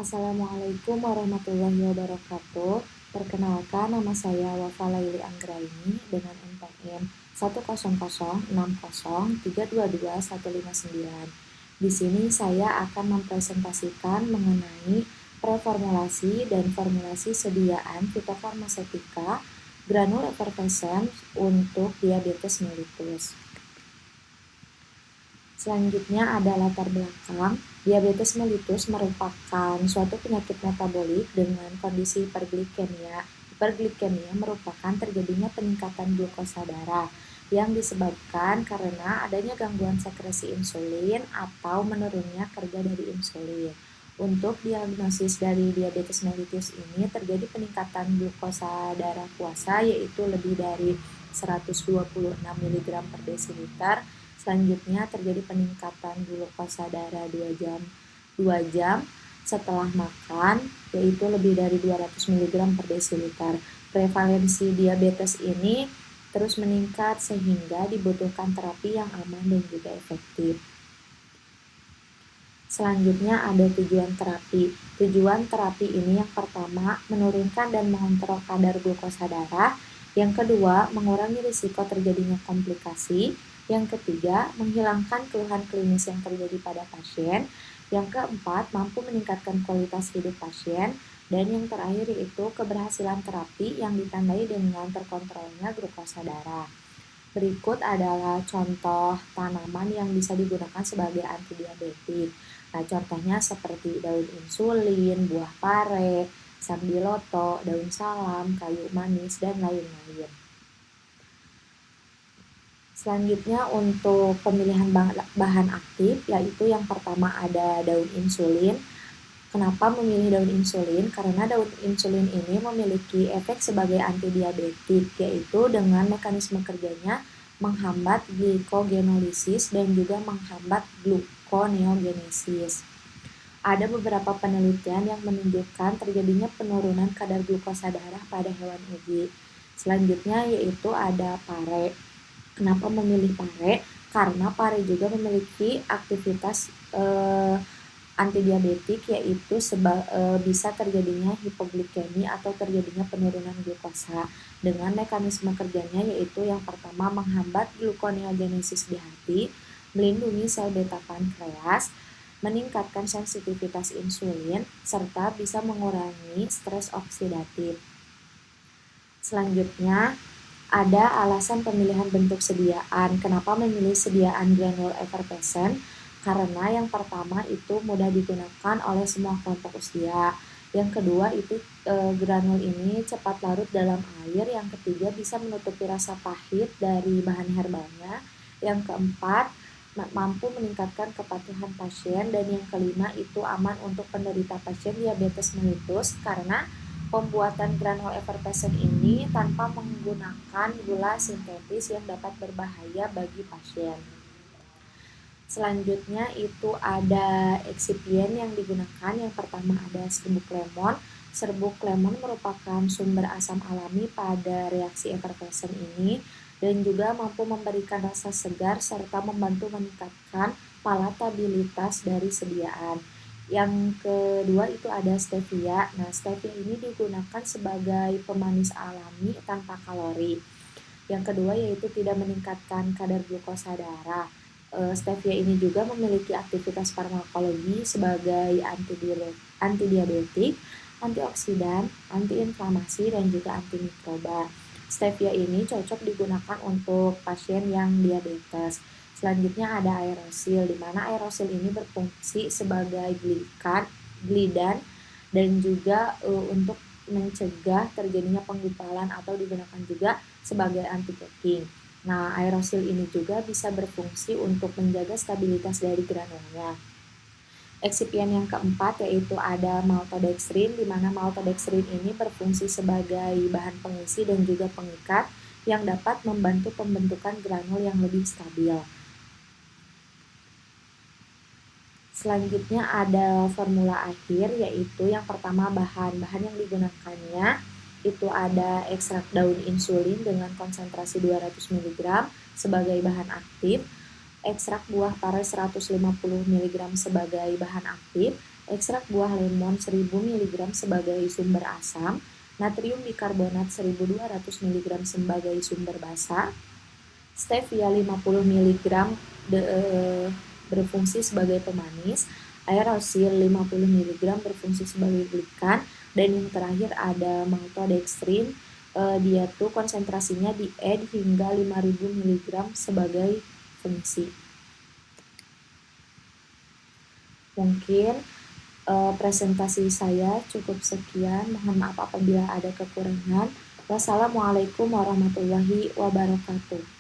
Assalamualaikum warahmatullahi wabarakatuh. Perkenalkan, nama saya Wafa Laili Anggraini dengan NPM 1006030322159. Di sini saya akan mempresentasikan mengenai preformulasi dan formulasi sediaan fitofarmaseutika granul effervescent untuk diabetes mellitus. Selanjutnya ada latar belakang. Diabetes mellitus merupakan suatu penyakit metabolik dengan kondisi hiperglikemia. Hiperglikemia merupakan terjadinya peningkatan glukosa darah yang disebabkan karena adanya gangguan sekresi insulin atau menurunnya kerja dari insulin. Untuk diagnosis dari diabetes mellitus ini terjadi peningkatan glukosa darah puasa yaitu lebih dari 126 mg per desiliter. Selanjutnya terjadi peningkatan glukosa darah 2 jam setelah makan, yaitu lebih dari 200 mg per desiliter. Prevalensi diabetes ini terus meningkat sehingga dibutuhkan terapi yang aman dan juga efektif. Selanjutnya ada tujuan terapi. Tujuan terapi ini yang pertama, menurunkan dan mengontrol kadar glukosa darah. Yang kedua, mengurangi risiko terjadinya komplikasi. Yang ketiga, menghilangkan keluhan klinis yang terjadi pada pasien. Yang keempat, mampu meningkatkan kualitas hidup pasien. Dan yang terakhir yaitu keberhasilan terapi yang ditandai dengan terkontrolnya glukosa darah. Berikut adalah contoh tanaman yang bisa digunakan sebagai antidiabetik. Nah, contohnya seperti daun insulin, buah pare, sambiloto, daun salam, kayu manis, dan lain-lain. Selanjutnya untuk pemilihan bahan aktif, yaitu yang pertama ada daun insulin. Kenapa memilih daun insulin? Karena daun insulin ini memiliki efek sebagai antidiabetik, yaitu dengan mekanisme kerjanya menghambat glikogenolisis dan juga menghambat gluconeogenesis. Ada beberapa penelitian yang menunjukkan terjadinya penurunan kadar glukosa darah pada hewan uji. Selanjutnya yaitu ada pare. Kenapa memilih pare? Karena pare juga memiliki aktivitas antidiabetik, yaitu bisa terjadinya hipoglikemi atau terjadinya penurunan glukosa dengan mekanisme kerjanya yaitu yang pertama menghambat gluconeogenesis di hati, melindungi sel beta pankreas, meningkatkan sensitivitas insulin, serta bisa mengurangi stres oksidatif. Selanjutnya ada alasan pemilihan bentuk sediaan. Kenapa memilih sediaan granul effervescent? Karena yang pertama itu mudah digunakan oleh semua kelompok usia. Yang kedua itu granul ini cepat larut dalam air. Yang ketiga bisa menutupi rasa pahit dari bahan herbalnya. Yang keempat mampu meningkatkan kepatuhan pasien. Dan yang kelima itu aman untuk penderita pasien diabetes mellitus karena pembuatan granul effervescent ini tanpa menggunakan gula sintetis yang dapat berbahaya bagi pasien. Selanjutnya itu ada eksipien yang digunakan. Yang pertama ada serbuk lemon. Serbuk lemon merupakan sumber asam alami pada reaksi effervescent ini dan juga mampu memberikan rasa segar serta membantu meningkatkan palatabilitas dari sediaan. Yang kedua itu ada stevia. Nah, stevia ini digunakan sebagai pemanis alami tanpa kalori. Yang kedua yaitu tidak meningkatkan kadar glukosa darah. Stevia ini juga memiliki aktivitas farmakologi sebagai antidiabetik, antioksidan, antiinflamasi, dan juga antimikroba. Stevia ini cocok digunakan untuk pasien yang diabetes. Selanjutnya ada aerosil, di mana aerosil ini berfungsi sebagai glidan dan juga untuk mencegah terjadinya penggumpalan atau digunakan juga sebagai anti-caking. Nah, aerosil ini juga bisa berfungsi untuk menjaga stabilitas dari granulnya. Eksipien yang keempat yaitu ada maltodextrin, di mana maltodextrin ini berfungsi sebagai bahan pengisi dan juga pengikat yang dapat membantu pembentukan granul yang lebih stabil. Selanjutnya ada formula akhir, yaitu yang pertama bahan-bahan yang digunakannya itu ada ekstrak daun insulin dengan konsentrasi 200 mg sebagai bahan aktif, ekstrak buah pare 150 mg sebagai bahan aktif, ekstrak buah lemon 1000 mg sebagai sumber asam, natrium bikarbonat 1200 mg sebagai sumber basa, stevia 50 mg berfungsi sebagai pemanis, aerosil 50 mg berfungsi sebagai glikan, dan yang terakhir ada maltodextrin, dia tuh konsentrasinya di add hingga 5000 mg sebagai fungsi. Mungkin presentasi saya cukup sekian, mohon maaf apabila ada kekurangan. Wassalamualaikum warahmatullahi wabarakatuh.